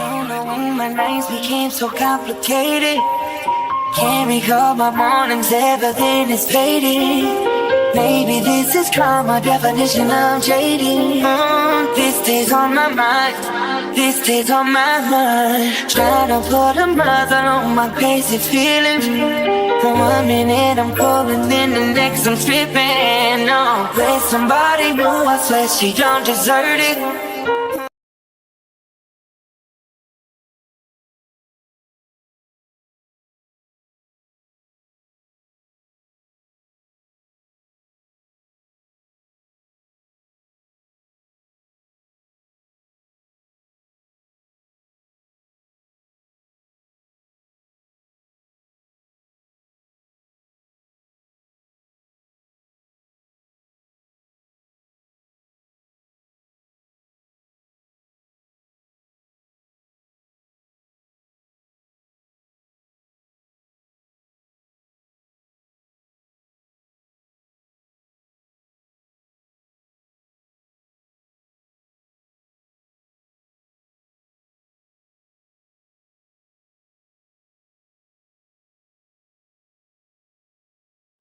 Don't know when my nights became so complicated. Can't recall my mornings, everything is fading. Maybe this is karma, definition of jading. This stays on my mind, this stays on my mind. Trying to put a mother on my basic feelings. For 1 minute I'm cold and then the next I'm tripping. No, with somebody new, I swear she don't deserve it.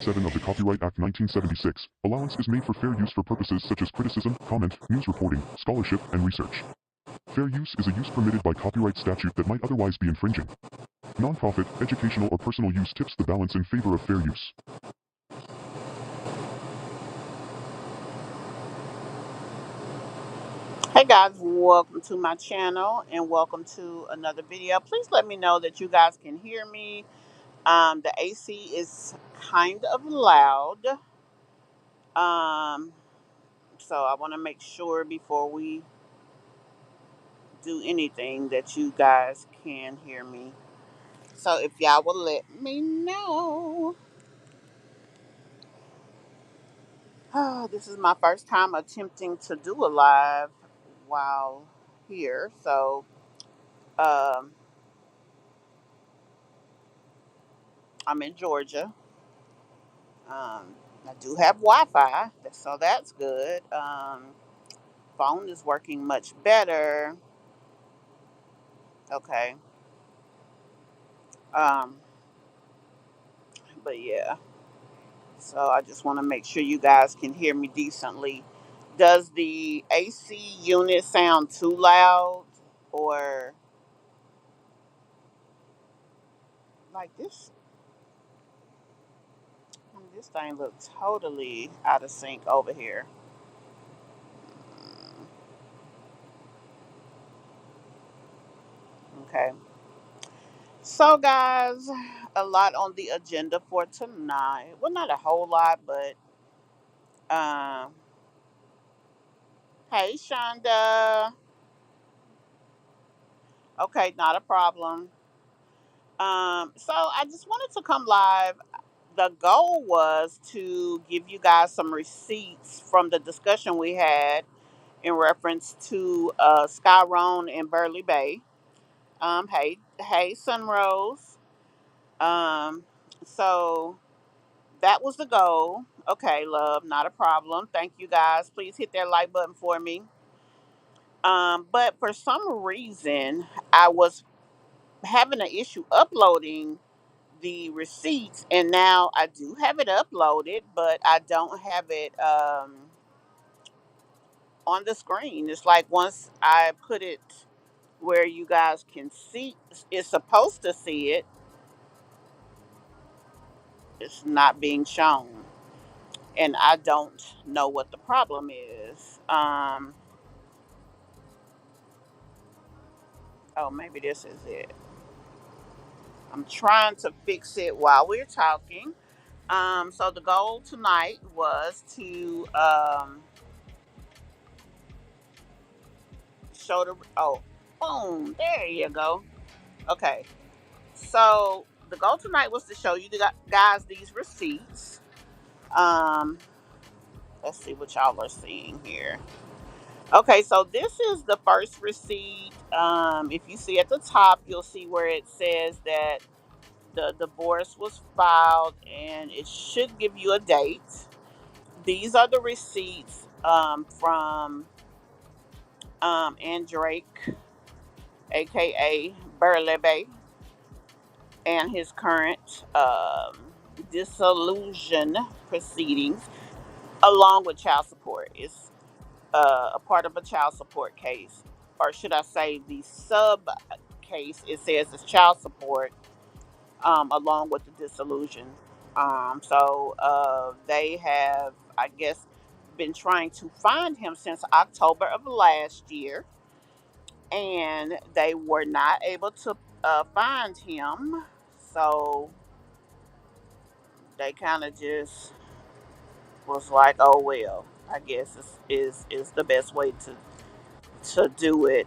Seven of the Copyright Act 1976, allowance is made for fair use for purposes such as criticism, comment, news reporting, scholarship, and research. Fair use is a use permitted by copyright statute that might otherwise be infringing. Non-profit, educational, or personal use tips the balance in favor of fair use. Hey guys, welcome to my channel and welcome to another video. Please let me know that you guys can hear me. The AC is kind of loud. So I want to make sure before we do anything that you guys can hear me. So if y'all will let me know. Oh, this is my first time attempting to do a live while here. So um, I'm in Georgia. I do have Wi-Fi, so that's good. Phone is working much better. Okay. Um, but yeah. So I just want to make sure you guys can hear me decently. Does the AC unit sound too loud, or like this? This thing looks totally out of sync over here. Okay. So, guys, a lot on the agenda for tonight. Well, not a whole lot, but um, hey, Shonda. Okay, not a problem. So I just wanted to come live. The goal was to give you guys some receipts from the discussion we had in reference to Skye and Burley Bae. Hey, Sunrose. Um, so that was the goal. Okay, love, not a problem. Thank you guys. Please hit that like button for me. But for some reason, I was having an issue uploading the receipts, and now I do have it uploaded, but I don't have it on the screen. It's like once I put it where you guys can see, it's supposed to see it, it's not being shown, and I don't know what the problem is. Oh, maybe this is it. I'm trying to fix it while we're talking. So the goal tonight was to show the boom, there you go. Okay, so the goal tonight was to show you guys these receipts. Um, let's see what y'all are seeing here. Okay, so this is the first receipt. If you see at the top, you'll see where it says that the divorce was filed, and it should give you a date. These are the receipts from Ann Drake aka Burley Bae, and his current dissolution proceedings, along with child support. It's a part of a child support case, or should I say, the sub case. It says it's child support, along with the dissolution. So they have, I guess, been trying to find him since October of last year, and they were not able to find him. So they kind of just was like, "Oh well, I guess is the best way to do it."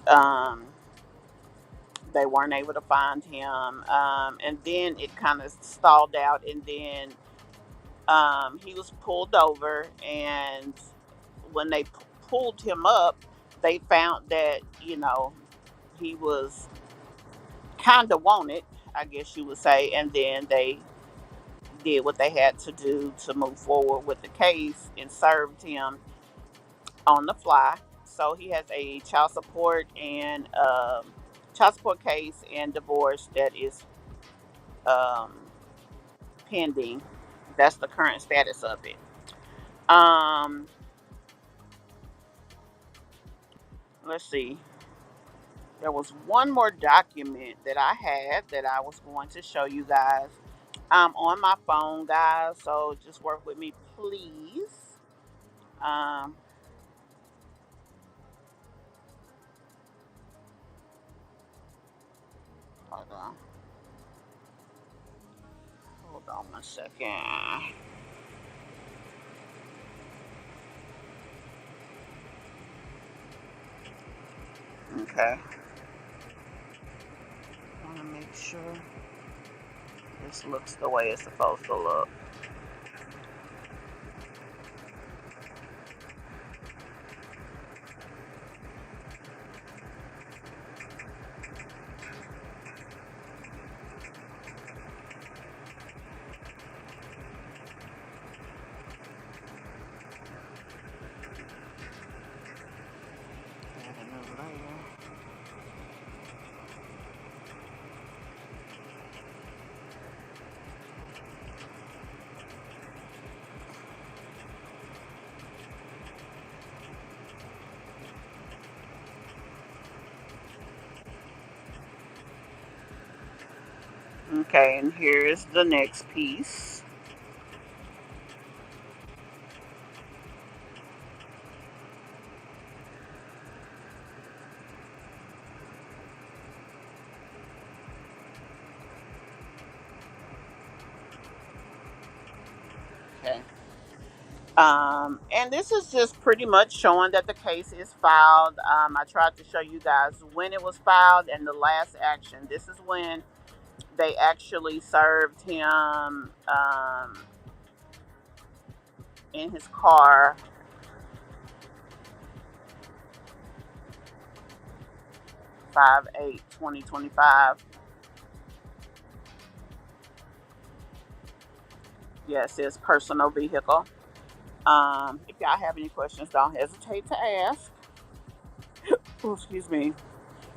They weren't able to find him, and then it kind of stalled out, and then he was pulled over, and when they pulled him up, they found that he was kind of wanted, I guess you would say, and then they did what they had to do to move forward with the case and served him on the fly. So he has a child support case and divorce that is um, pending. That's the current status of it. Um, let's see. There was one more document that I had that I was going to show you guys. I'm on my phone, guys, so just work with me, please. Um, hold on. Hold on one second. Okay. I want to make sure this looks the way it's supposed to look. Add a new layer. Okay, and here's the next piece. Okay. And this is just pretty much showing that the case is filed. I tried to show you guys when it was filed and the last action. This is when they actually served him in his car. 5/8/2025. Yes, it's personal vehicle. If y'all have any questions, don't hesitate to ask. Oh, excuse me.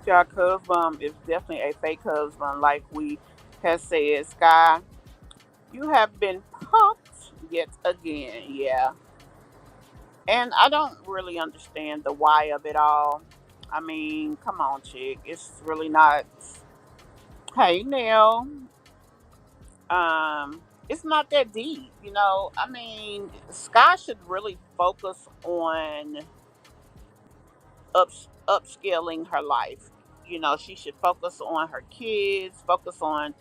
Y'all husband is definitely a fake husband, like we have said. Skye, you have been punked yet again. Yeah. And I don't really understand the why of it all. I mean, come on, chick. It's really not. Hey, Neil. It's not that deep, you know. I mean, Sky should really focus on upscaling her life. You know, she should focus on her kids, focus on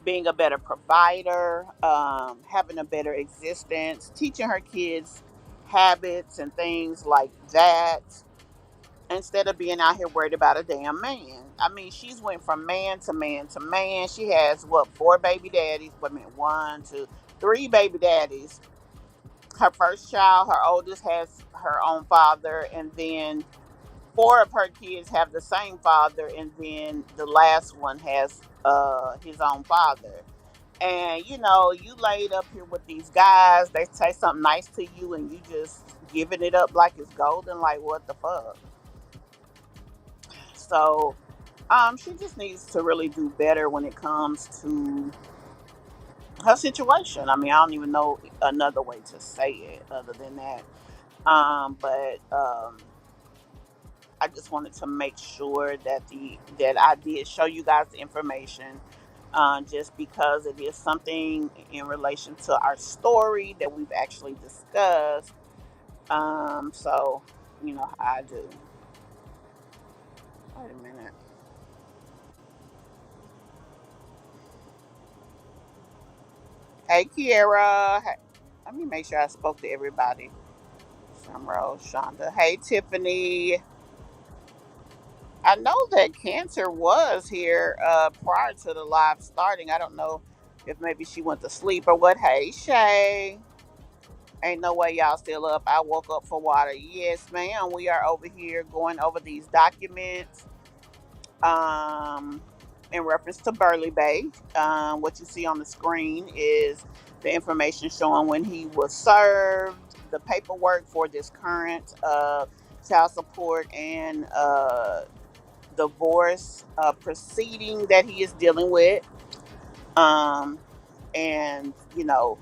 being a better provider, having a better existence, teaching her kids habits and things like that, instead of being out here worried about a damn man. I mean, she's went from man to man to man. She has what, four baby daddies? Wait a minute, one, two, three baby daddies. Her first child, her oldest, has her own father, and then four of her kids have the same father, and then the last one has his own father. And you laid up here with these guys, they say something nice to you and you just giving it up like it's golden. Like, what the fuck? So She just needs to really do better when it comes to her situation. I mean, I don't even know another way to say it other than that. But I just wanted to make sure that I did show you guys the information, just because it is something in relation to our story that we've actually discussed. So you know how I do. Wait a minute. Hey, Kiera. Hey, let me make sure I spoke to everybody. Sumrose, Shonda. Hey, Tiffany. I know that Cancer was here prior to the live starting. I don't know if maybe she went to sleep or what. Hey, Shay. Ain't no way y'all still up. I woke up for water. Yes, ma'am. We are over here going over these documents um, in reference to Burley Bae. What you see on the screen is the information showing when he was served, the paperwork for this current child support and divorce proceeding that he is dealing with. Um, and, you know,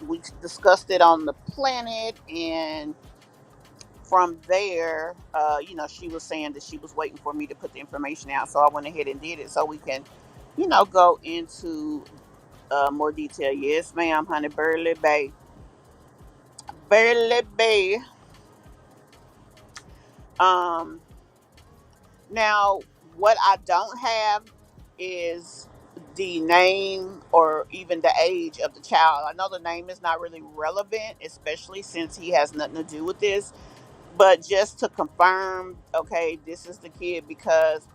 we discussed it on the planet. And from there, she was saying that she was waiting for me to put the information out. So I went ahead and did it so we can, go into more detail. Yes, ma'am, honey. Burley Bay. Burley Bay. Um, Now, what I don't have is the name or even the age of the child. I know the name is not really relevant, especially since he has nothing to do with this. But just to confirm, okay, this is the kid because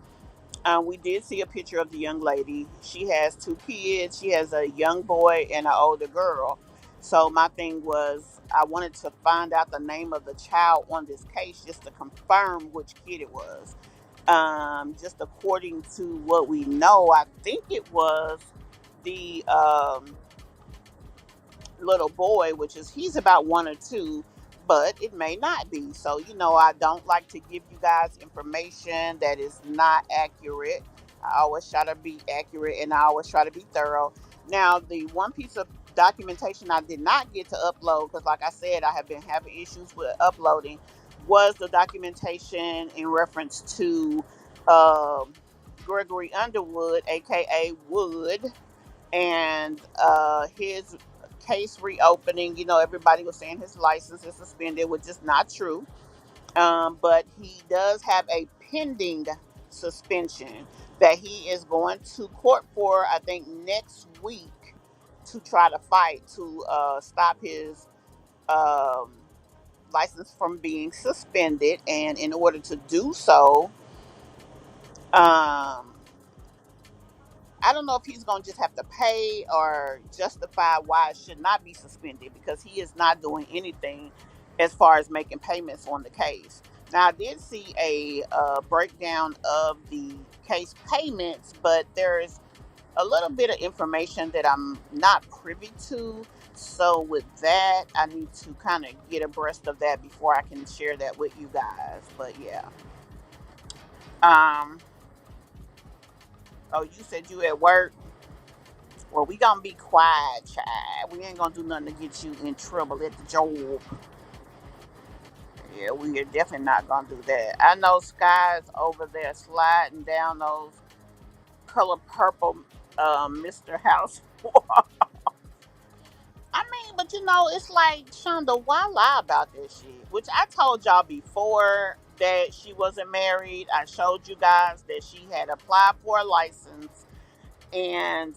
we did see a picture of the young lady. She has two kids. She has a young boy and an older girl. So my thing was, I wanted to find out the name of the child on this case just to confirm which kid it was. Just according to what we know, I think it was the little boy, which is he's about 1 or 2, but it may not be. So, I don't like to give you guys information that is not accurate. I always try to be accurate and I always try to be thorough. Now, the one piece of documentation I did not get to upload, because like I said, I have been having issues with uploading, was the documentation in reference to um, Gregory Underwood, aka Wood, and his case reopening. Everybody was saying his license is suspended, which is not true. But he does have a pending suspension that he is going to court for, I think, next week to try to fight to stop his um, license from being suspended. And in order to do so, um, I don't know if he's going to just have to pay or justify why it should not be suspended because he is not doing anything as far as making payments on the case. Now, I did see a breakdown of the case payments, but there's a little bit of information that I'm not privy to. So, with that, I need to kind of get abreast of that before I can share that with you guys. But yeah. Um, oh, you said you at work? Well, we gonna be quiet, child. We ain't gonna do nothing to get you in trouble at the job. Yeah, we are definitely not gonna do that. I know Skye's over there sliding down those color purple Mr. House. I mean, but it's like, Shonda, why lie about this shit? Which I told y'all before that she wasn't married. I showed you guys that she had applied for a license and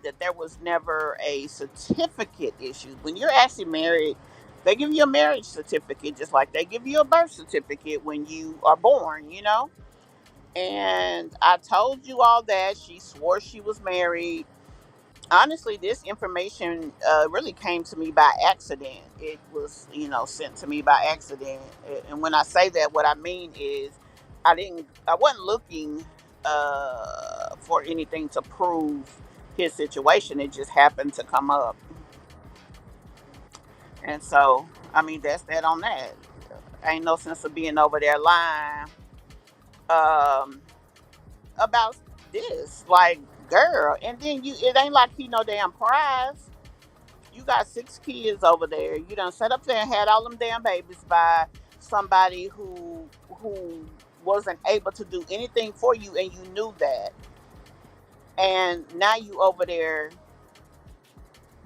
that there was never a certificate issued. When you're actually married, they give you a marriage certificate just like they give you a birth certificate when you are born. And I told you all that. She swore she was married. Honestly, this information really came to me by accident. It was, sent to me by accident. And when I say that, what I mean is, I wasn't looking for anything to prove his situation. It just happened to come up, and so, I mean, that's that on that. Ain't no sense of being over there lying. Um, about this? Like, girl, and then it ain't like he no damn prize. You got 6 kids over there. You done set up there and had all them damn babies by somebody who wasn't able to do anything for you, and you knew that. And now you over there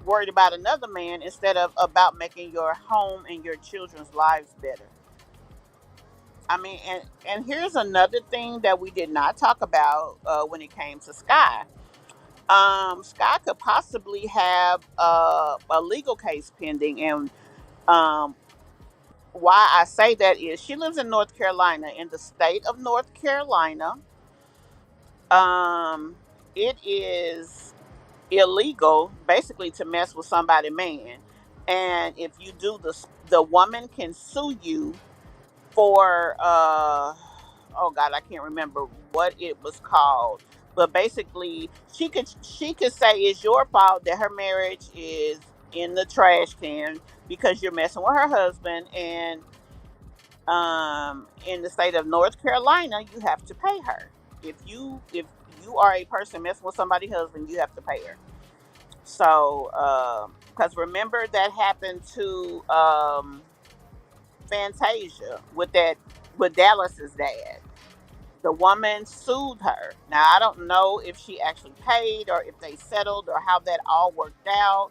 worried about another man instead of about making your home and your children's lives better. I mean, and here's another thing that we did not talk about when it came to Skye. Skye could possibly have a legal case pending, and um, why I say that is she lives in North Carolina. In the state of North Carolina, um, it is illegal basically to mess with somebody man, and if you do this, the woman can sue you for oh god, I can't remember what it was called, but basically she could say it's your fault that her marriage is in the trash can because you're messing with her husband. And in the state of North Carolina, you have to pay her. If you are a person messing with somebody's husband, you have to pay her. So because remember that happened to Fantasia with Dallas's dad. The woman sued her. Now I don't know if she actually paid or if they settled or how that all worked out.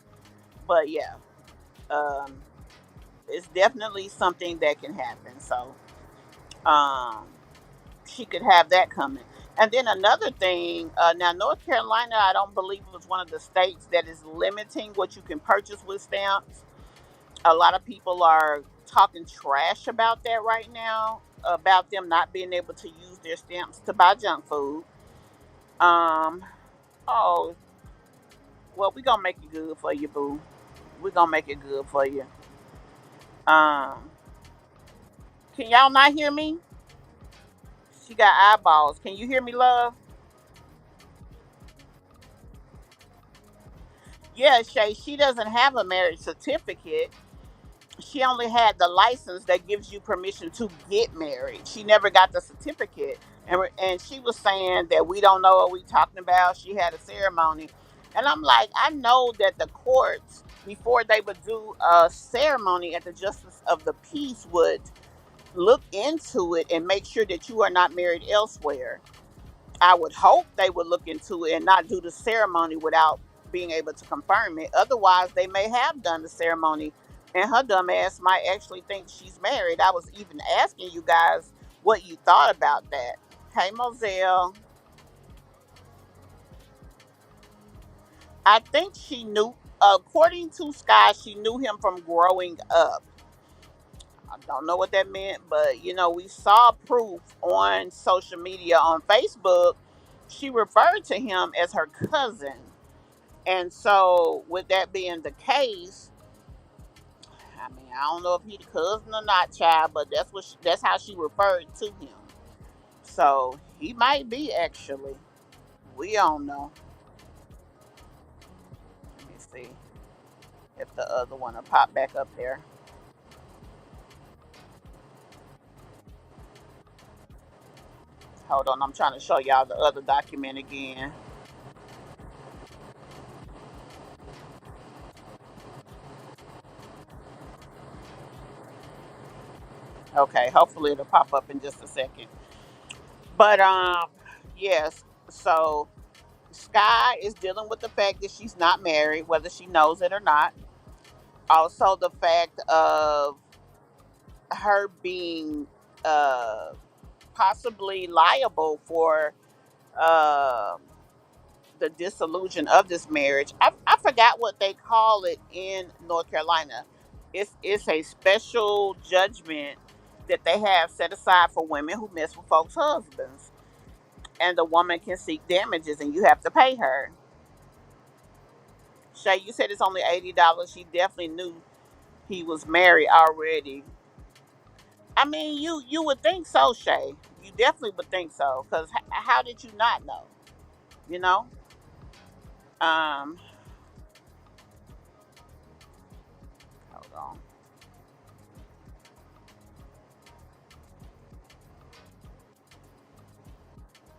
But yeah, um, it's definitely something that can happen. So um, she could have that coming. And then another thing, now North Carolina, I don't believe was one of the states that is limiting what you can purchase with stamps. A lot of people are talking trash about that right now, about them not being able to use their stamps to buy junk food. Um, oh, well, we gonna make it good for you, boo. We gonna make it good for you. Um, can y'all not hear me? She got eyeballs. Can you hear me, love? Yeah, Shay. She doesn't have a marriage certificate. She only had the license that gives you permission to get married. She never got the certificate. And she was saying that we don't know what we talking about. She had a ceremony. And I'm like, I know that the courts, before they would do a ceremony at the Justice of the Peace, would look into it and make sure that you are not married elsewhere. I would hope they would look into it and not do the ceremony without being able to confirm it. Otherwise, they may have done the ceremony, and her dumb ass might actually think she's married. I was even asking you guys what you thought about that. Hey, Moselle, I think she knew. According to Skye, she knew him from growing up. I don't know what that meant, but we saw proof on social media on Facebook. She referred to him as her cousin. And so, with that being the case, I mean, I don't know if he the cousin or not, child, but that's how she referred to him. So he might be actually. We don't know. Let me see if the other one will pop back up there. Hold on, I'm trying to show y'all the other document again. Okay, hopefully it'll pop up in just a second. But yes. So Skye is dealing with the fact that she's not married, whether she knows it or not. Also, the fact of her being uh, possibly liable for uh, the dissolution of this marriage. I forgot what they call it in North Carolina. It's a special judgment that they have set aside for women who mess with folks' husbands, and the woman can seek damages, and you have to pay her. Shay, you said it's only $80. She definitely knew he was married already. I mean, you would think so, Shay. You definitely would think so, because how did you not know? You know. Um, hold on.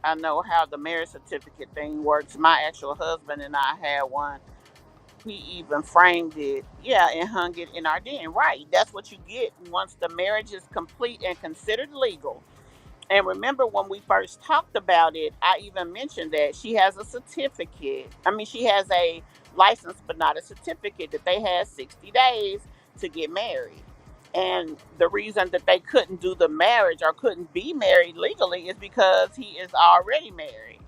I know how the marriage certificate thing works. My actual husband and I had one. He even framed it, yeah, and hung it in our den. Right. That's what you get once the marriage is complete and considered legal. And remember when we first talked about it, I even mentioned that she has a certificate. I mean, she has a license, but not a certificate, that they had 60 days to get married. And the reason that they couldn't do the marriage or couldn't be married legally is because he is already married.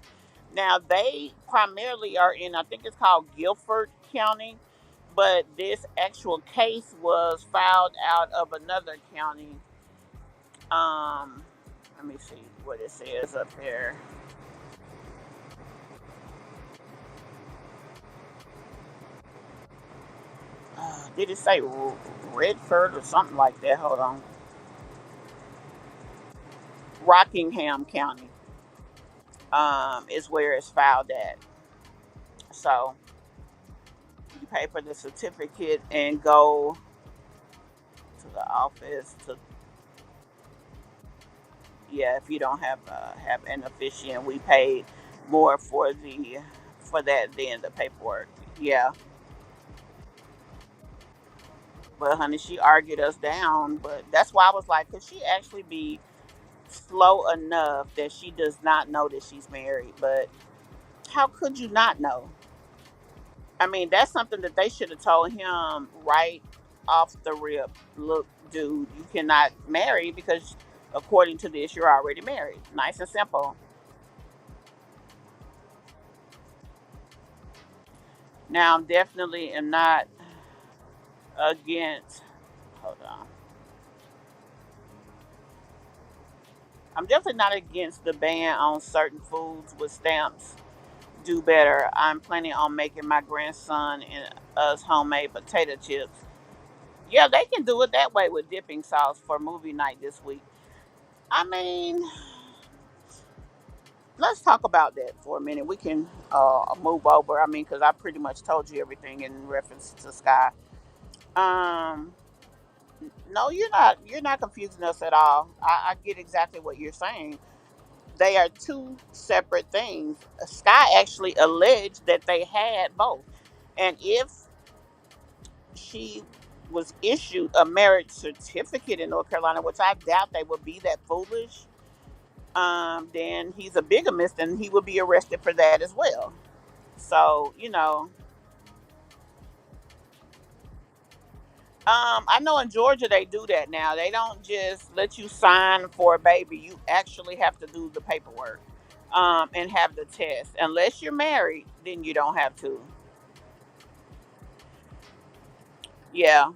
Now, they primarily are in, I think it's called Guilford County, but this actual case was filed out of another county. Um, Let me see what it says up here. Did it say Redford or something like that? Hold on. Rockingham County is where it's filed at. So you pay for the certificate and go to the office to, yeah, if you don't have an officiant, we paid more for that than the paperwork. Yeah, but honey, she argued us down. But that's why I was like, could she actually be slow enough that she does not know that she's married? But how could you not know? I mean, that's something that they should have told him right off the rip. Look, dude, you cannot marry because according to this, you're already married. Nice and simple. Now, I'm definitely am not against. Hold on. I'm definitely not against the ban on certain foods with stamps. Do better. I'm planning on making my grandson and us homemade potato chips. Yeah, they can do it that way with dipping sauce for movie night this week. I mean, let's talk about that for a minute. We can move over. I mean, because I pretty much told you everything in reference to Skye. Um, no, you're not. You're not confusing us at all. I get exactly what you're saying. They are two separate things. Skye actually alleged that they had both, and if she was issued a marriage certificate in North Carolina, which I doubt they would be that foolish, then he's a bigamist and he would be arrested for that as well. So, I know in Georgia they do that now. They don't just let you sign for a baby. You actually have to do the paperwork and have the test. Unless you're married, then you don't have to. Yeah.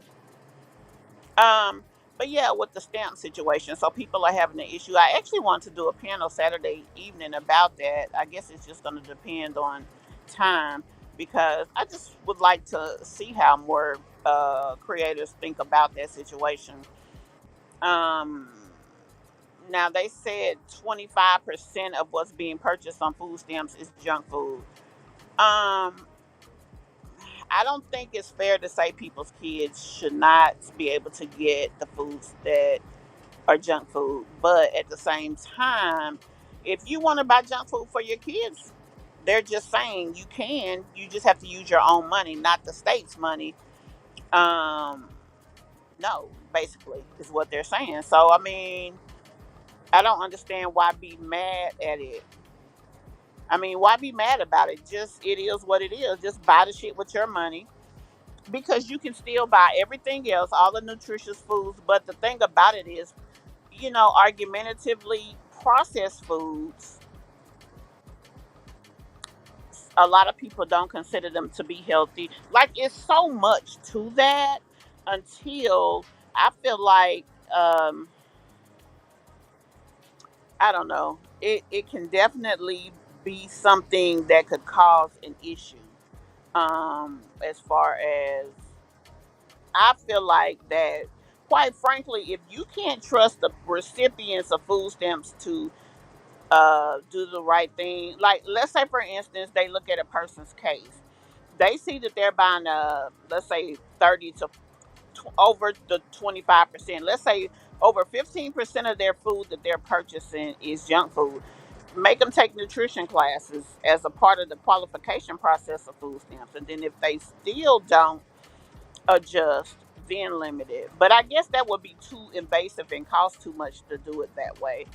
Um, but yeah, with the stamp situation, so people are having an issue. I actually want to do a panel Saturday evening about that. I guess it's just going to depend on time because I just would like to see how more creators think about that situation. Um, Now they said 25% of what's being purchased on food stamps is junk food. Um, I don't think it's fair to say people's kids should not be able to get the foods that are junk food. But at the same time, if you want to buy junk food for your kids, they're just saying you can. You just have to use your own money, not the state's money. Um, no, basically, is what they're saying. So I mean, I don't understand why be mad at it. I mean, why be mad about it? Just it is what it is. Just buy the shit with your money because you can still buy everything else, all the nutritious foods. But the thing about it is, argumentatively, processed foods, a lot of people don't consider them to be healthy. Like, it's so much to that until I feel like, um, I don't know, it can definitely be something that could cause an issue. As far as I feel like that, quite frankly, if you can't trust the recipients of food stamps to do the right thing. Like, let's say, for instance, they look at a person's case. They see that they're buying, let's say, 30 to over the 25%. Let's say over 15% of their food that they're purchasing is junk food. make them take nutrition classes as a part of the qualification process of food stamps, and then if they still don't adjust, then limit it. But I guess that would be too invasive and cost too much to do it that way.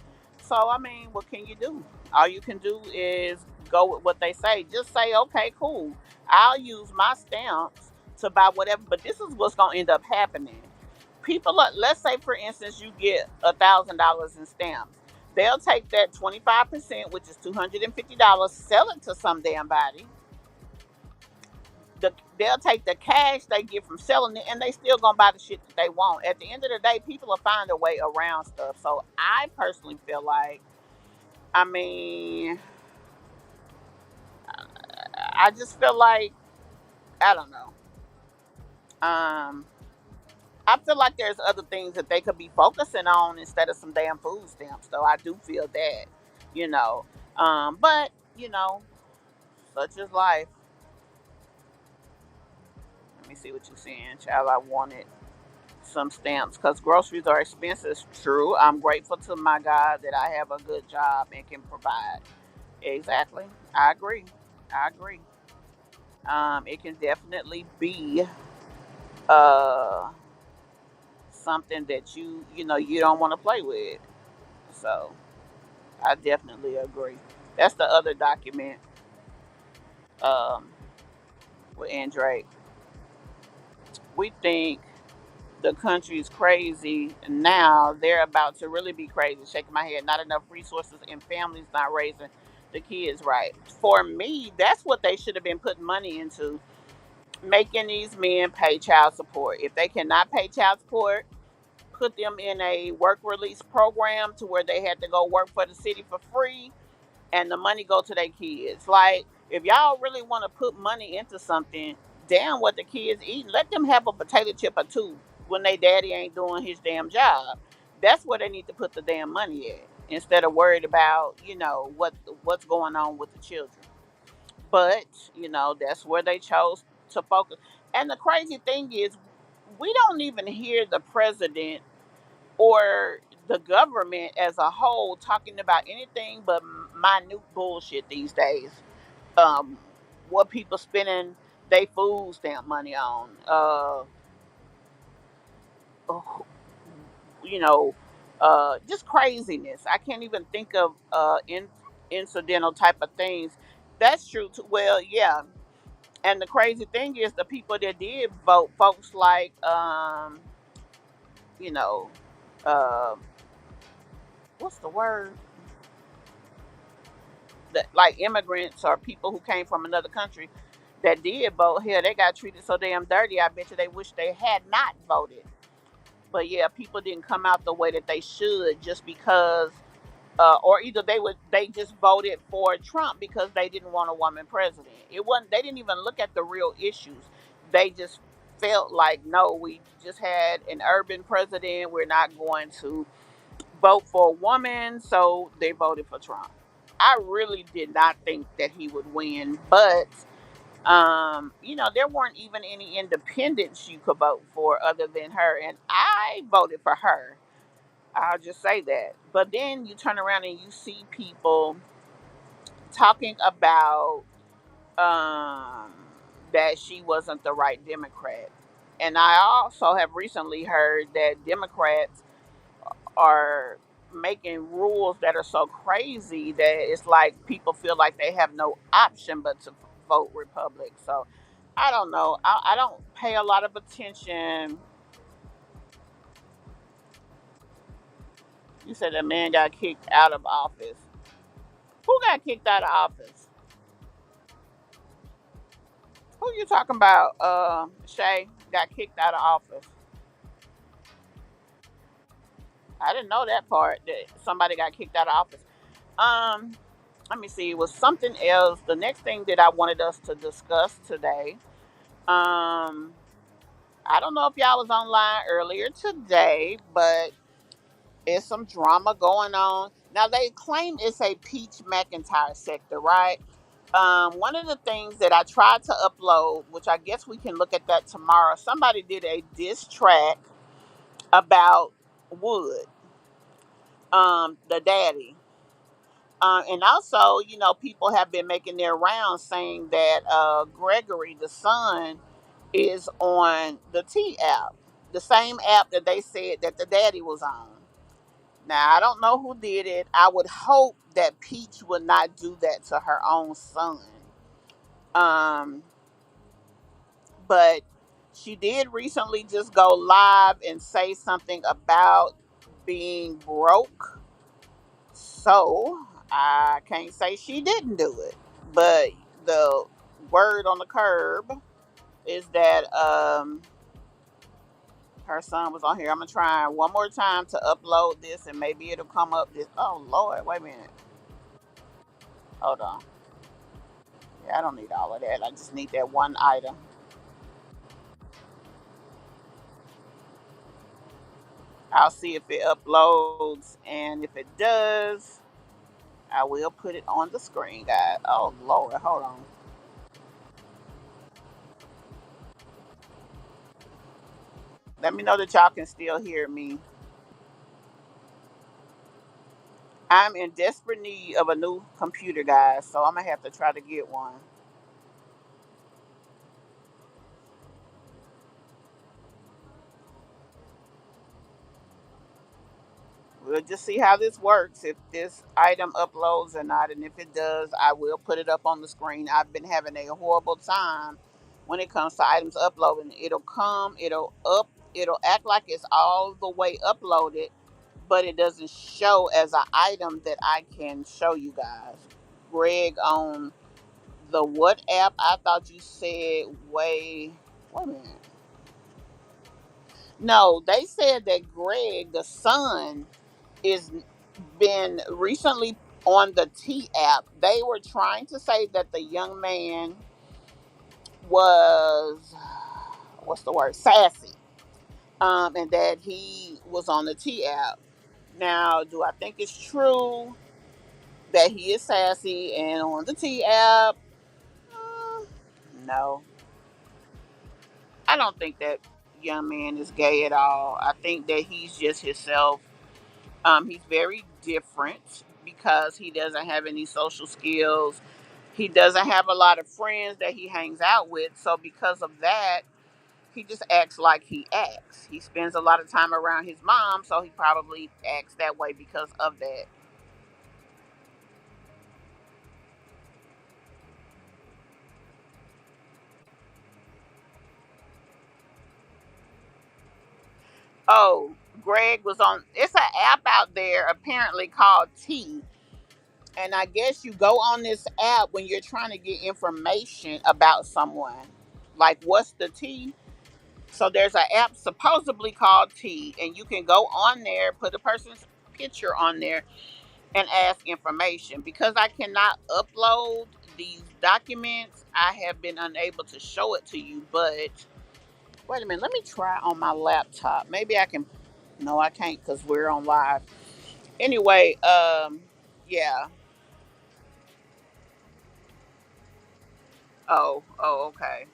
So I mean, what can you do? All you can do is go with what they say. Just say, okay, cool. I'll use my stamps to buy whatever. But this is what's gonna end up happening. People, let's say for instance, you get $1,000 in stamps. They'll take that 25%, which is $250, sell it to some damn body. They'll take the cash they get from selling it, and they still gonna buy the shit that they want. At the end of the day, people will find a way around stuff. So I personally feel like, I mean, I just feel like, I don't know. I feel like there's other things that they could be focusing on instead of some damn food stamps. Though I do feel that, you know. But you know, such is life. Let me see what you're saying, child. I wanted some stamps because groceries are expensive. True. I'm grateful to my God that I have a good job and can provide. Exactly. I agree. I agree. It can definitely be uh something that you don't want to play with. So I definitely agree. That's the other document um with Andre. We think the country's crazy now. They're about to really be crazy. Shaking my head. Not enough resources and families not raising the kids right. For me, that's what they should have been putting money into. Making these men pay child support. If they cannot pay child support, put them in a work release program to where they had to go work for the city for free and the money go to their kids. Like, if y'all really want to put money into something, damn what the kids eat. Let them have a potato chip or two when they daddy ain't doing his damn job. That's where they need to put the damn money at instead of worried about what's going on with the children. But that's where they chose to focus. And the crazy thing is, we don't even hear the president or the government as a whole talking about anything but minute bullshit these days. Um, what people spending their food stamp money on. You know, just craziness. I can't even think of incidental type of things. That's true too. Well, yeah. And the crazy thing is, the people that did vote, folks like, you know, uh, what's the word? That, like immigrants or people who came from another country that did vote here, they got treated so damn dirty. I bet you they wish they had not voted. But yeah, people didn't come out the way that they should just because, or either they just voted for Trump because they didn't want a woman president. It wasn't. They didn't even look at the real issues. They just felt like, no, we just had an urban president. We're not going to vote for a woman, so they voted for Trump. I really did not think that he would win, but there weren't even any independents you could vote for other than her, and I voted for her. I'll just say that. But then you turn around and you see people talking about um, that she wasn't the right Democrat. And I also have recently heard that Democrats are making rules that are so crazy that it's like people feel like they have no option but to vote Republic. So I don't know. I don't pay a lot of attention. You said a man got kicked out of office. Who got kicked out of office? Who you talking about? Shay got kicked out of office. I didn't know that part that somebody got kicked out of office. Um, Let me see. It was something else. The next thing that I wanted us to discuss today. Um, I don't know if y'all was online earlier today, but it's some drama going on. Now they claim it's a Peach McIntyre sector, right? One of the things that I tried to upload, which I guess we can look at that tomorrow. Somebody did a diss track about Wood, the daddy. And also, people have been making their rounds saying that Gregory, the son, is on the T app, the same app that they said that the daddy was on. Now, I don't know who did it. I would hope that Peach would not do that to her own son. Um, but she did recently just go live and say something about being broke. So I can't say she didn't do it. But the word on the curb is that her son was on here. I'm gonna try one more time to upload this and maybe it'll come up. This oh Lord, wait a minute. Hold on. Yeah, I don't need all of that. I just need that one item. I'll see if it uploads, and if it does, I will put it on the screen, guys. Oh Lord, hold on. Let me know that y'all can still hear me. I'm in desperate need of a new computer, guys, so I'm gonna have to try to get one. We'll just see how this works, if this item uploads or not, and if it does, I will put it up on the screen. I've been having a horrible time when it comes to items uploading. It'll act like it's all the way uploaded, but it doesn't show as an item that I can show you guys. Greg on the what app? I thought you said wait a minute. No, they said that Greg, the son, is been recently on the T app. They were trying to say that the young man was what's the word? Sassy. And that he was on the T app. Now, do I think it's true that he is sassy and on the T app? Mm, no. I don't think that young man is gay at all. I think that he's just himself. He's very different because he doesn't have any social skills. He doesn't have a lot of friends that he hangs out with. So because of that, he just acts like he acts. He spends a lot of time around his mom, so he probably acts that way because of that. Oh, Greg was on. It's an app out there apparently called T, and I guess you go on this app when you're trying to get information about someone. Like, what's the T? So there's an app supposedly called T, and you can go on there, put a person's picture on there, and ask information. Because I cannot upload these documents, I have been unable to show it to you. But wait a minute, let me try on my laptop. Maybe I can. No, I can't because we're on live. Anyway, yeah. Oh, okay.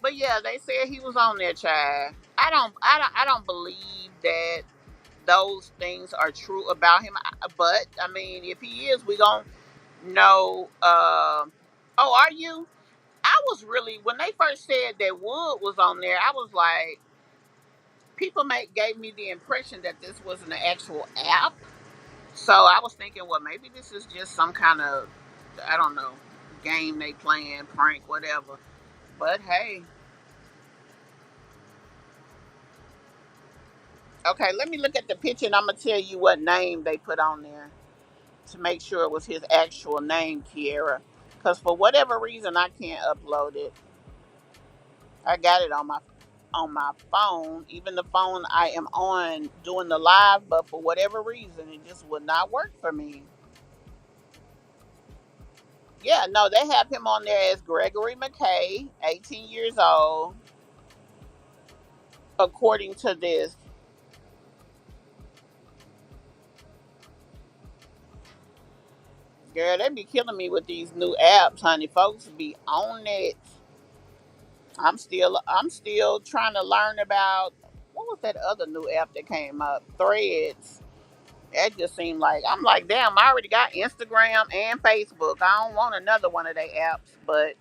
But yeah, they said he was on there, child. I don't believe that those things are true about him. But I mean, if he is, we gonna know. Oh, are you? I was really when they first said that Wood was on there. I was like, people gave me the impression that this wasn't an actual app. So I was thinking, well, maybe this is just some kind of, I don't know, game they playing, prank, whatever. But hey, okay, let me look at the picture and I'm gonna tell you what name they put on there to make sure it was his actual name, Kiera. Because for whatever reason, I can't upload it. I got it on my phone, even the phone I am on doing the live, but for whatever reason, it just would not work for me. Yeah, no, they have him on there as Gregory McKay, 18 years old, according to this. Girl, they be killing me with these new apps, honey. Folks be on it. I'm still trying to learn about what was that other new app that came up? Threads. It just seemed like I'm like, damn, I already got Instagram and Facebook. I don't want another one of their apps, but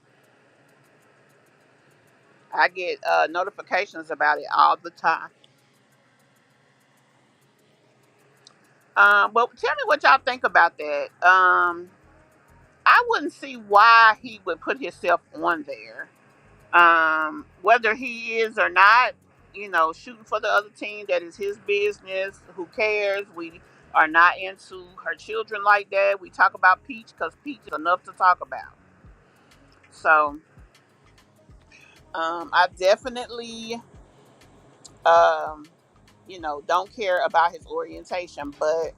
I get notifications about it all the time. But tell me what y'all think about that. I wouldn't see why he would put himself on there. Whether he is or not, shooting for the other team, that is his business. Who cares? We are not into her children like that. We talk about Peach because Peach is enough to talk about. So, I definitely, um, don't care about his orientation, but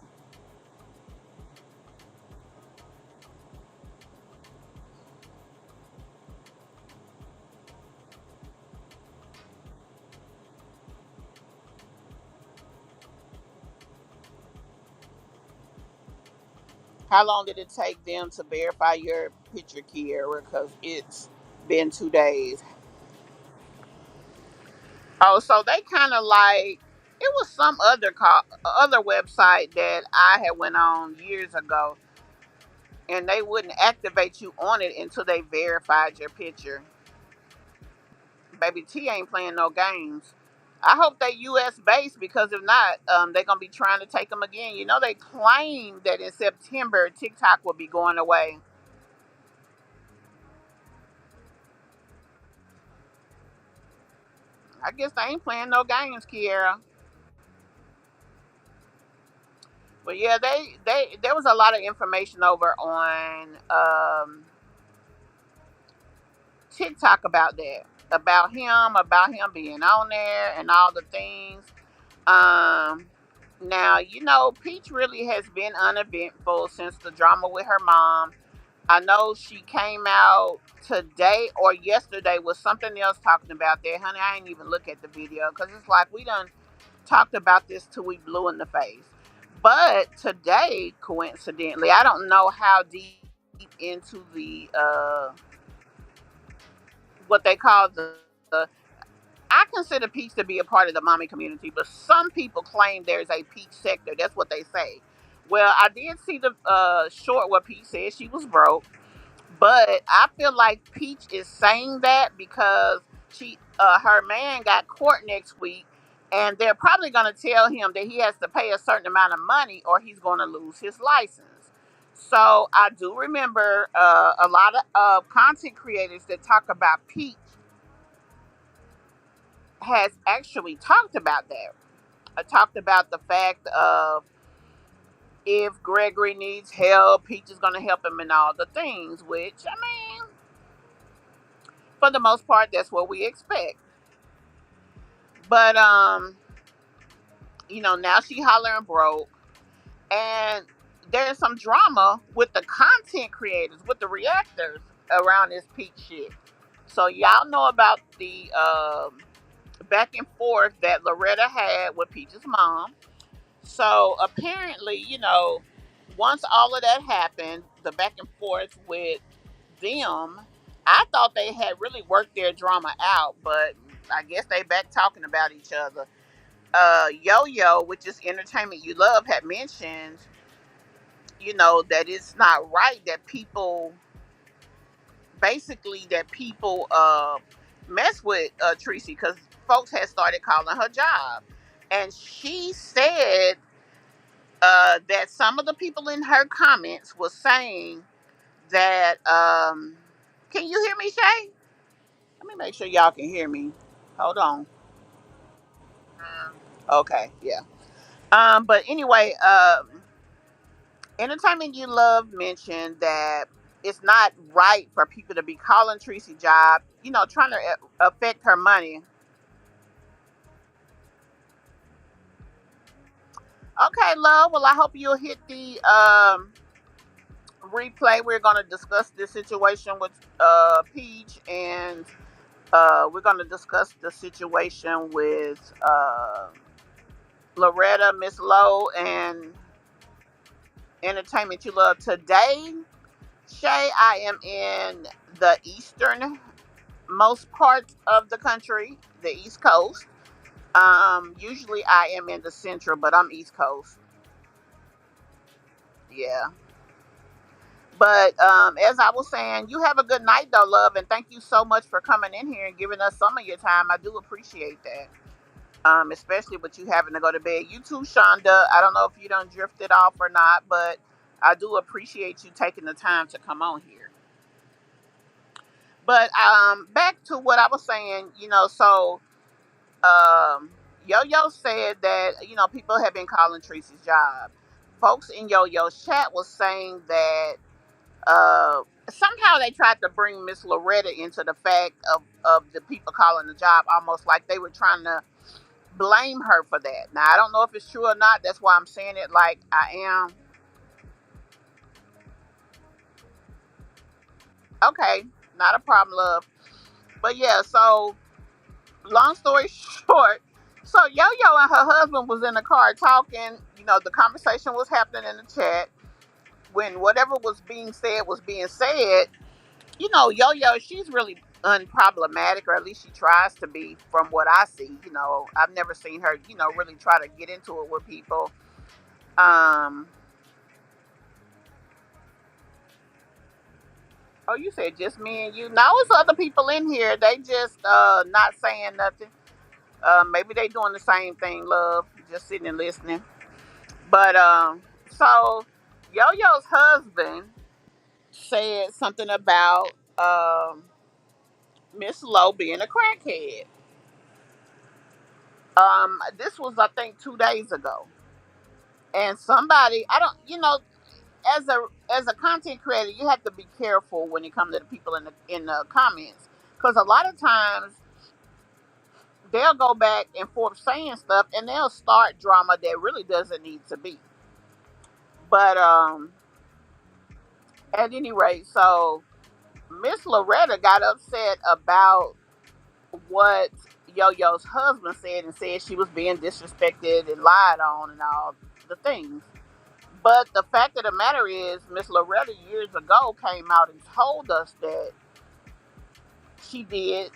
how long did it take them to verify your picture, Kiera? Because it's been 2 days. Oh, so they kind of like it was some other website that I had went on years ago, and they wouldn't activate you on it until they verified your picture. Baby T ain't playing no games. I hope they U.S. based because if not, they're gonna be trying to take them again. They claim that in September TikTok will be going away. I guess they ain't playing no games, Kiera. But yeah, they there was a lot of information over on TikTok about him being on there and all the things. Um, Now Peach really has been uneventful since the drama with her mom. I know she came out today or yesterday with something else talking about that. Honey, I ain't even look at the video because it's like we done talked about this till we blue in the face. But today, coincidentally, I don't know how deep into the what they call the I consider Peach to be a part of the mommy community, but some people claim there's a Peach sector. That's what they say. Well, I did see the short where Peach said she was broke, but I feel like Peach is saying that because her man got court next week, and they're probably going to tell him that he has to pay a certain amount of money or he's going to lose his license. So I do remember a lot of content creators that talk about Peach has actually talked about that. I talked about the fact of if Gregory needs help, Peach is going to help him in all the things, which, I mean, for the most part, that's what we expect. But, now she hollering broke. And there's some drama with the content creators, with the reactors around this Peach shit. So, y'all know about the back and forth that Loretta had with Peach's mom. So apparently, once all of that happened, the back and forth with them, I thought they had really worked their drama out, but I guess they back talking about each other. Yo Yo, which is Entertainment You Love, had mentioned, that it's not right that people mess with Tracy because folks had started calling her job. And she said that some of the people in her comments was saying that can you hear me, Shay? Let me make sure y'all can hear me. Hold on. Okay, yeah. But anyway, Entertainment You Love mentioned that it's not right for people to be calling Tracy job, trying to affect her money. Okay, love. Well, I hope you'll hit the replay. We're going to discuss this situation with Peach, and we're going to discuss the situation with Loretta, Miss Lowe, and Entertainment You Love today. Shay, I am in the eastern most parts of the country, the East Coast. Usually I am in the central, but I'm East Coast. Yeah. But as I was saying, you have a good night though, love, and thank you so much for coming in here and giving us some of your time. I do appreciate that. Especially with you having to go to bed. You too, Shonda. I don't know if you done drifted off or not, but I do appreciate you taking the time to come on here. But back to what I was saying, so Yo Yo said that people have been calling Tracy's job. Folks in Yo Yo's chat was saying that somehow they tried to bring Miss Loretta into the fact of the people calling the job, almost like they were trying to blame her for that. Now I don't know if it's true or not. That's why I'm saying it like I am. Okay, not a problem, love. But yeah, so long story short, so Yo Yo and her husband was in the car talking. The conversation was happening in the chat. When whatever was being said was being said, Yo Yo, she's really unproblematic, or at least she tries to be from what I see. I've never seen her, really try to get into it with people. Um, oh, you said just me and you? No, it's other people in here. They just not saying nothing. Maybe they doing the same thing, love, just sitting and listening. But so Yo Yo's husband said something about Miss Lowe being a crackhead. This was I think 2 days ago, and somebody I don't as a content creator, you have to be careful when it comes to the people in the comments, because a lot of times they'll go back and forth saying stuff and they'll start drama that really doesn't need to be. But at any rate, so Miss Loretta got upset about what Yo Yo's husband said and said she was being disrespected and lied on and all the things. But the fact of the matter is, Miss Loretta years ago came out and told us that she did,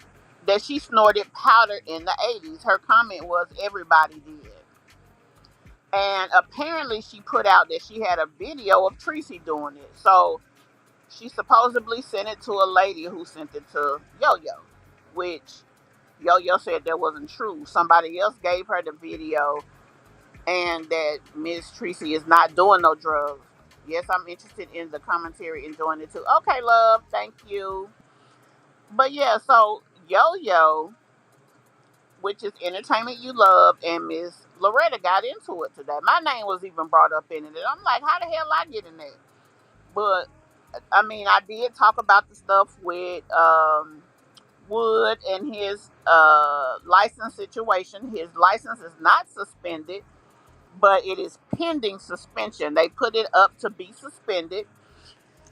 that she snorted powder in the 80s. Her comment was, everybody did. And apparently she put out that she had a video of Tracy doing it. So she supposedly sent it to a lady who sent it to Yo Yo, which Yo Yo said that wasn't true. Somebody else gave her the video, and that Miss Tracy is not doing no drugs. Yes, I'm interested in the commentary and doing it too. Okay, love, thank you. But yeah, so Yo Yo, which is Entertainment You Love, and Miss Loretta got into it today. My name was even brought up in it, and I'm like, how the hell I get in there? But I mean, I did talk about the stuff with Wood and his license situation. His license is not suspended, but it is pending suspension. They put it up to be suspended,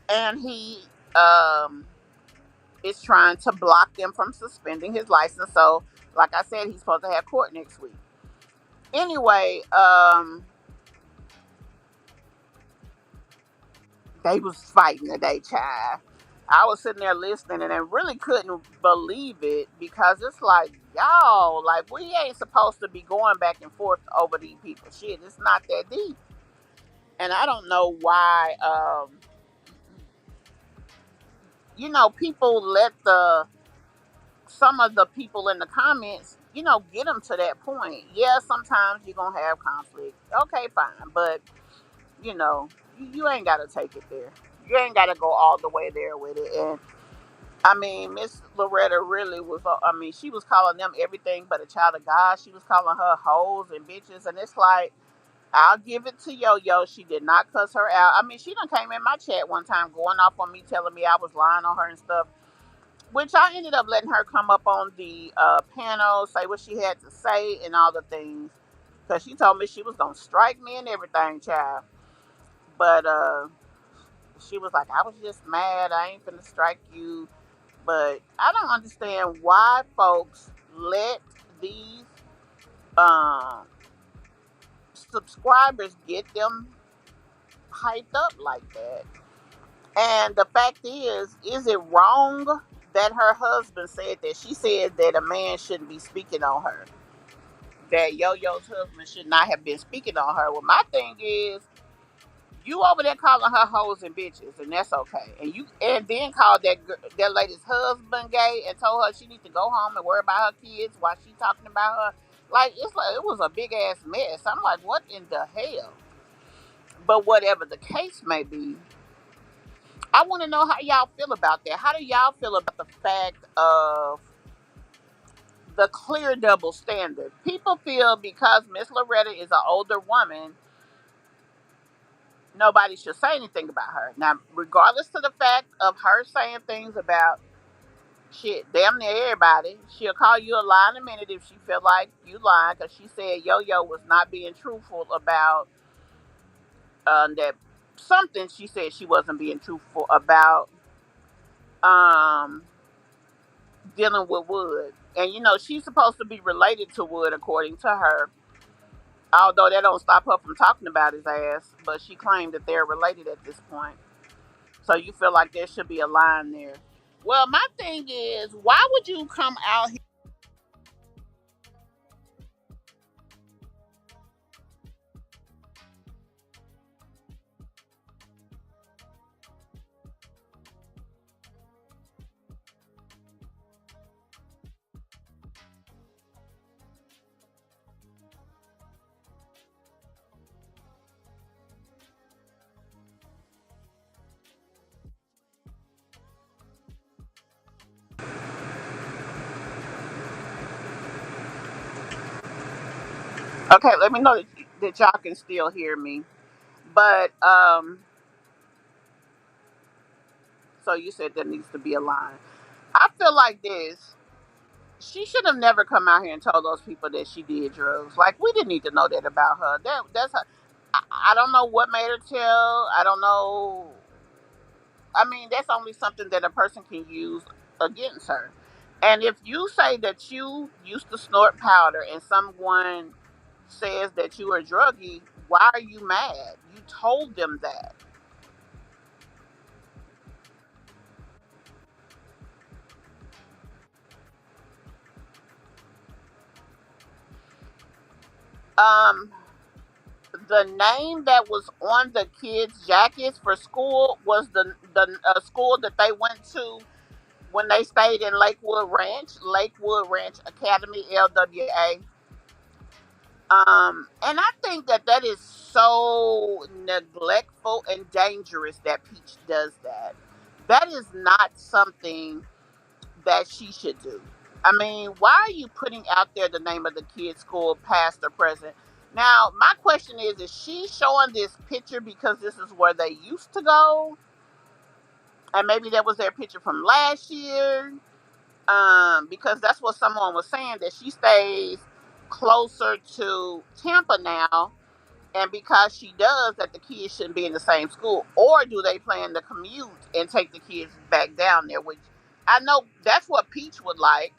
and he is trying to block them from suspending his license. So, like I said, he's supposed to have court next week. Anyway, they was fighting today, child. I was sitting there listening and I really couldn't believe it, because it's like, y'all, like, we ain't supposed to be going back and forth over these people. Shit, it's not that deep. And I don't know why, people let some of the people in the comments, get them to that point. Yeah, sometimes you're going to have conflict. Okay, fine. But, you ain't got to take it there. You ain't got to go all the way there with it. And I mean, Miss Loretta really was, she was calling them everything but a child of God. She was calling her hoes and bitches. And it's like, I'll give it to Yo Yo. She did not cuss her out. I mean, she done came in my chat one time going off on me, telling me I was lying on her and stuff, which I ended up letting her come up on the panel, say what she had to say and all the things. Because she told me she was going to strike me and everything, child. But she was like, I was just mad. I ain't finna strike you. But I don't understand why folks let these um, subscribers get them hyped up like that. And the fact is it wrong that her husband said that? She said that a man shouldn't be speaking on her. That Yo Yo's husband should not have been speaking on her. Well, my thing is, You over there calling her hoes and bitches, and that's okay. And then called that lady's husband gay and told her she needs to go home and worry about her kids while she talking about her. Like it was a big ass mess. I'm like, what in the hell? But whatever the case may be, I want to know how y'all feel about that. How do y'all feel about the fact of the clear double standard? People feel because Miss Loretta is an older woman, nobody should say anything about her. Now, regardless to the fact of her saying things about shit, damn near everybody, she'll call you a lie in a minute if she feel like you lying because she said Yo-Yo was not being truthful about that something she said she wasn't being truthful about um dealing with Wood. And she's supposed to be related to Wood according to her. Although that don't stop her from talking about his ass, but she claimed that they're related at this point. So you feel like there should be a line there. Well, my thing is, why would you come out here? Okay, let me know that y'all can still hear me. But so you said there needs to be a line. I feel like this. She should have never come out here and told those people that she did drugs. Like we didn't need to know that about her. That's her. I don't know what made her tell. I don't know. I mean, that's only something that a person can use against her. And if you say that you used to snort powder and someone says that you are druggy, why are you mad? You told them that. Um, the name that was on the kids' jackets for school was the school that they went to when they stayed in Lakewood Ranch Academy, LWA. And I think that is so neglectful and dangerous that Peach does that. That is not something that she should do. I mean, why are you putting out there the name of the kid's school, past or present? Now, my question is she showing this picture because this is where they used to go? And maybe that was their picture from last year? Because that's what someone was saying, that she stays closer to Tampa now, and because she does, that the kids shouldn't be in the same school. Or do they plan to commute and take the kids back down there? Which I know that's what Peach would like,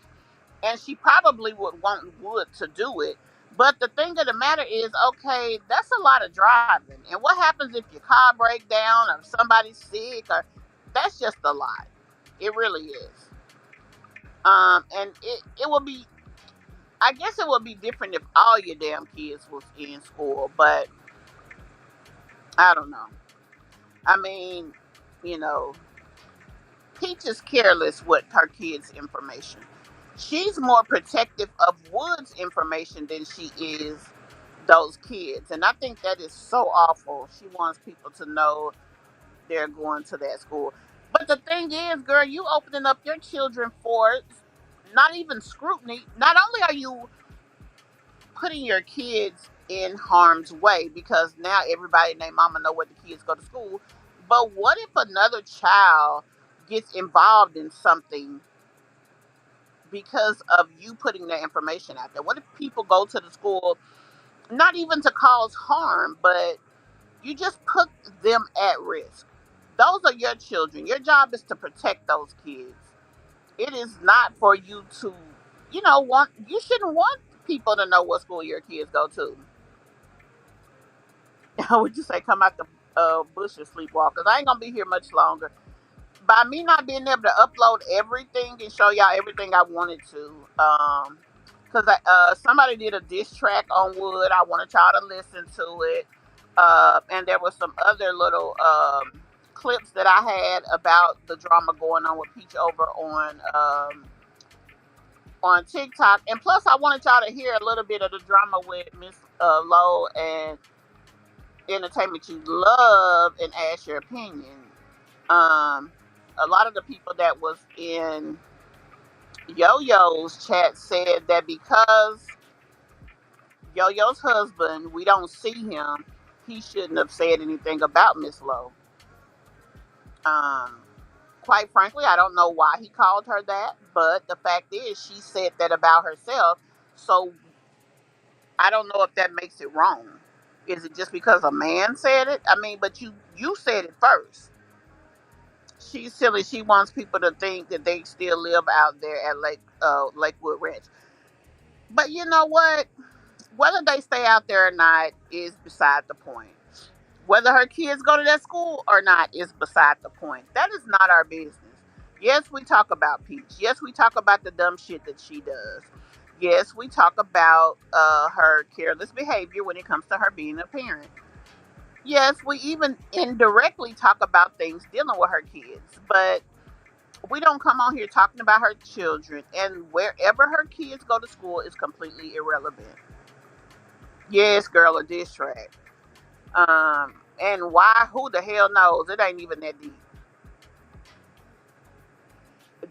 and she probably would want Wood to do it. But the thing of the matter is, okay, that's a lot of driving. And what happens if your car breaks down or somebody's sick? Or that's just a lot. It really is. And it will be. I guess it would be different if all your damn kids was in school, but I don't know. I mean, you know, Peach is careless with her kids' information. She's more protective of Wood's information than she is those kids. And I think that is so awful. She wants people to know they're going to that school. But the thing is, girl, you opening up your children for not even scrutiny. Not only are you putting your kids in harm's way because now everybody and their mama know where the kids go to school. But what if another child gets involved in something because of you putting their information out there? What if people go to the school not even to cause harm, but you just put them at risk? Those are your children. Your job is to protect those kids. It is not for you to, want. You shouldn't want people to know what school your kids go to. Would you say come out the bush and sleepwalk? Because I ain't gonna be here much longer. By me not being able to upload everything and show y'all everything I wanted to, because somebody did a diss track on Wood. I wanted y'all to listen to it. And there was some other little clips that I had about the drama going on with Peach over on TikTok. And plus, I wanted y'all to hear a little bit of the drama with Miss Lowe and Entertainment You Love and ask your opinion. A lot of the people that was in Yo-Yo's chat said that because Yo-Yo's husband, we don't see him, he shouldn't have said anything about Miss Lowe. Um, quite frankly, I don't know why he called her that, but the fact is, she said that about herself. So I don't know if that makes it wrong. Is it just because a man said it? I mean, but you said it first. She's silly. She wants people to think that they still live out there at Lakewood Ranch. But you know what? Whether they stay out there or not is beside the point. Whether her kids go to that school or not is beside the point. That is not our business. Yes, we talk about Peach. Yes, we talk about the dumb shit that she does. Yes, we talk about her careless behavior when it comes to her being a parent. Yes, we even indirectly talk about things dealing with her kids. But we don't come on here talking about her children. And wherever her kids go to school is completely irrelevant. Yes, girl, a diss track. And why? Who the hell knows? It ain't even that deep.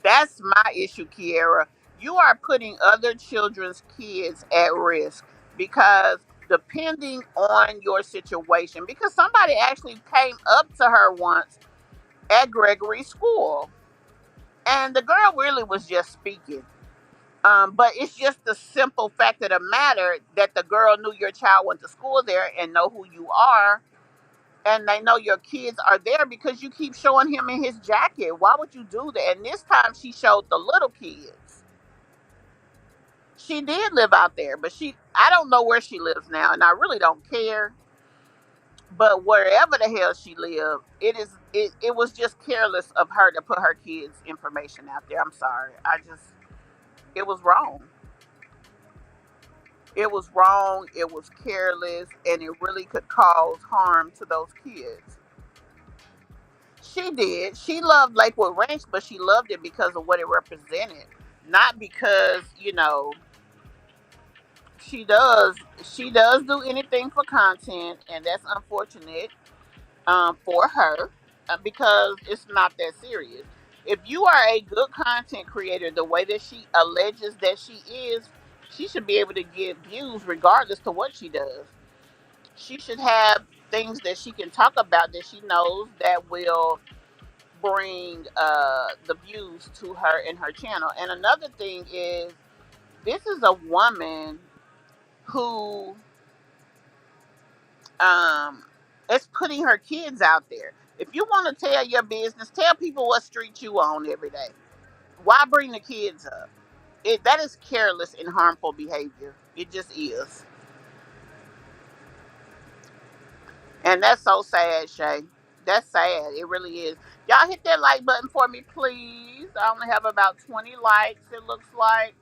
That's my issue, Kiera. You are putting other children's kids at risk because depending on your situation, because somebody actually came up to her once at Gregory's school, and the girl really was just speaking. But it's just the simple fact of the matter that the girl knew your child went to school there and know who you are, and they know your kids are there because you keep showing him in his jacket. Why would you do that? And this time she showed the little kids. She did live out there, but I don't know where she lives now, and I really don't care. But wherever the hell she lived, it was just careless of her to put her kids' information out there. I'm sorry. It was wrong. It was wrong, it was careless, and it really could cause harm to those kids. She did. She loved Lakewood Ranch, but she loved it because of what it represented, not because she does do anything for content, and that's unfortunate for her because it's not that serious. If you are a good content creator, the way that she alleges that she is, she should be able to get views regardless to what she does. She should have things that she can talk about that she knows that will bring the views to her and her channel. And another thing is, this is a woman who um, is putting her kids out there. If you want to tell your business, tell people what street you on every day. Why bring the kids up? That is careless and harmful behavior. It just is. And that's so sad, Shay. That's sad. It really is. Y'all hit that like button for me, please. I only have about 20 likes, it looks like.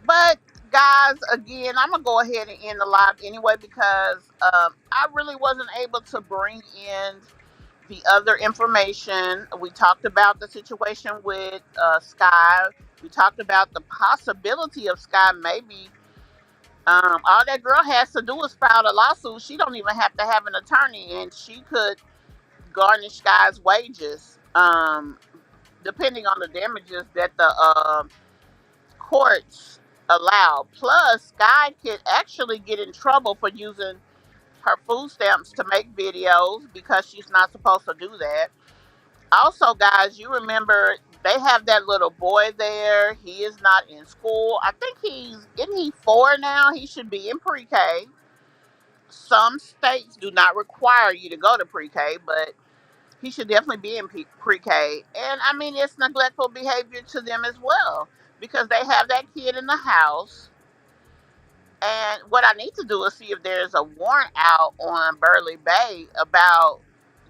But, guys, again, I'm going to go ahead and end the live anyway because I really wasn't able to bring in the other information. We talked about the situation with Skye. We talked about the possibility of Skye maybe. All that girl has to do is file a lawsuit. She don't even have to have an attorney, and she could garnish Skye's wages, depending on the damages that the courts allow. Plus, Skye could actually get in trouble for using her food stamps to make videos because she's not supposed to do that. Also, guys, you remember they have that little boy there. He is not in school. I think isn't he 4 now? He should be in pre-K. Some states do not require you to go to pre-K, but he should definitely be in pre-K. And I mean, it's neglectful behavior to them as well because they have that kid in the house. And what I need to do is see if there's a warrant out on Burley Bae about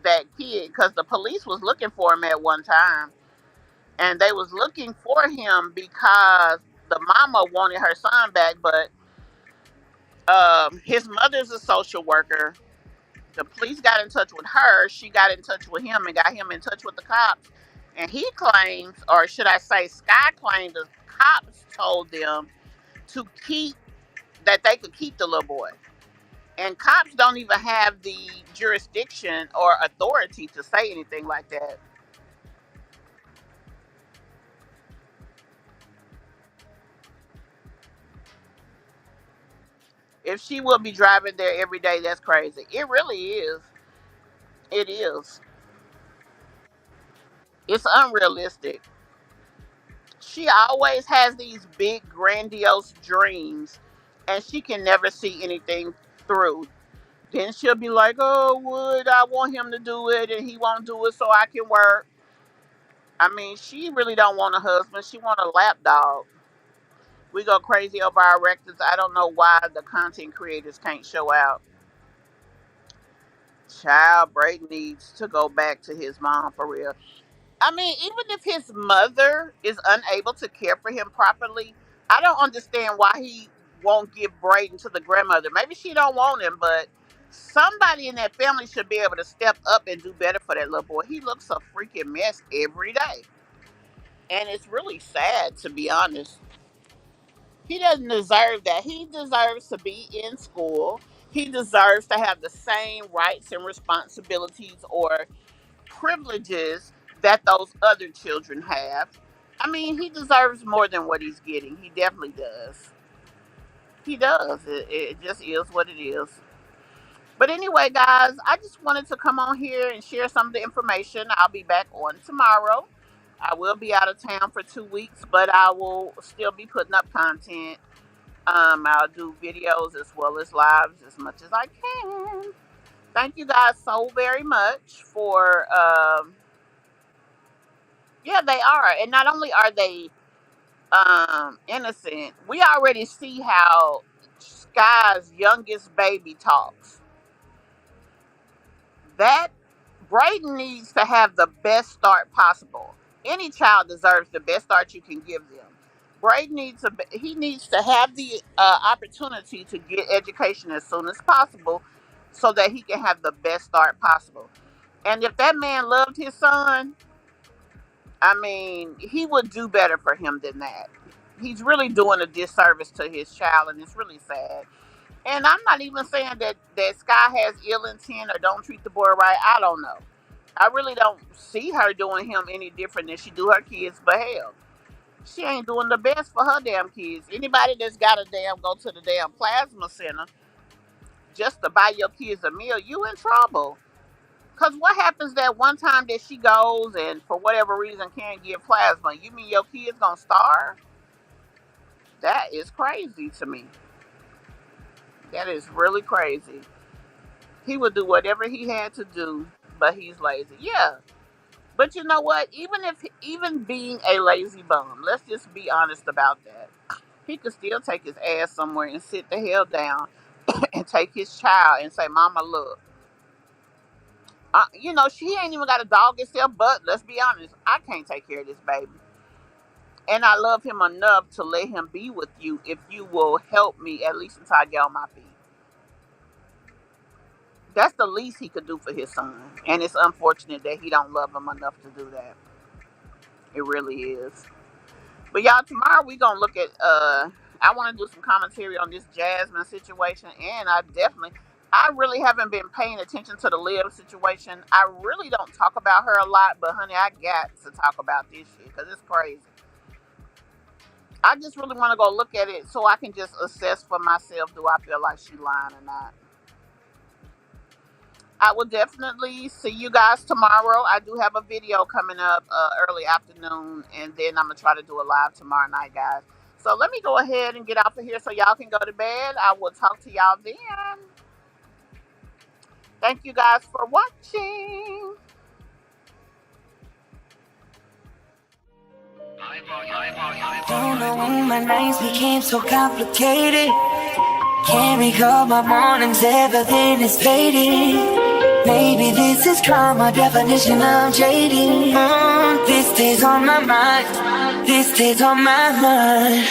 that kid because the police was looking for him at one time, and they was looking for him because the mama wanted her son back, but His mother's a social worker. The police got in touch with her. She got in touch with him and got him in touch with the cops. And he claims, or should I say, Skye claimed the cops told them to keep that they could keep the little boy. And cops don't even have the jurisdiction or authority to say anything like that. If she will be driving there every day, that's crazy. It really is. It is. It's unrealistic. She always has these big, grandiose dreams, and she can never see anything through. Then she'll be like, "Oh, Wood, I want him to do it, and he won't do it, so I can work." I mean, she really don't want a husband. She want a lapdog. We go crazy over our records. I don't know why the content creators can't show out. Child, Brayden needs to go back to his mom for real. I mean, even if his mother is unable to care for him properly, I don't understand why he won't give Brayden to the grandmother. Maybe she don't want him, but somebody in that family should be able to step up and do better for that little boy. He looks a freaking mess every day. And it's really sad, to be honest. He doesn't deserve that. He deserves to be in school. He deserves to have the same rights and responsibilities or privileges that those other children have. I mean, he deserves more than what he's getting. He definitely does. He does. It just is what it is. But anyway, guys, I just wanted to come on here and share some of the information. I'll be back on tomorrow. I will be out of town for 2 weeks, but I will still be putting up content. I'll do videos as well as lives as much as I can. Thank you guys so very much for yeah, they are. And not only are they innocent, we already see how Skye's youngest baby talks. That Brayden needs to have the best start possible. Any child deserves the best start you can give them. Brayden needs to have the opportunity to get education as soon as possible so that he can have the best start possible. And if that man loved his son, I mean, he would do better for him than that. He's really doing a disservice to his child, and it's really sad. And I'm not even saying that Skye has ill intent or don't treat the boy right. I don't know. I really don't see her doing him any different than she do her kids, but hell, she ain't doing the best for her damn kids. Anybody that's got a damn go to the damn plasma center just to buy your kids a meal, you in trouble. Cause what happens that one time that she goes and for whatever reason can't give plasma? You mean your kids gonna starve? That is crazy to me. That is really crazy. He would do whatever he had to do, but he's lazy. Yeah. But you know what? Even being a lazy bum, let's just be honest about that. He could still take his ass somewhere and sit the hell down and take his child and say, "Mama, look, she ain't even got a dog herself, but let's be honest, I can't take care of this baby. And I love him enough to let him be with you if you will help me at least until I get on my feet." That's the least he could do for his son. And it's unfortunate that he don't love him enough to do that. It really is. But y'all, tomorrow we gonna look at I want to do some commentary on this Jasmine situation, and I really haven't been paying attention to the Liv situation. I really don't talk about her a lot, but honey, I got to talk about this shit because it's crazy. I just really want to go look at it so I can just assess for myself, do I feel like she lying or not. I will definitely see you guys tomorrow. I do have a video coming up early afternoon, and then I'm going to try to do a live tomorrow night, guys. So let me go ahead and get off of here so y'all can go to bed. I will talk to y'all then. Thank you guys for watching. Don't know when my nights became so complicated. Can't recall my mornings, everything is fading. Maybe this is karma, definition of jading. This stays on my mind, this stays on my mind.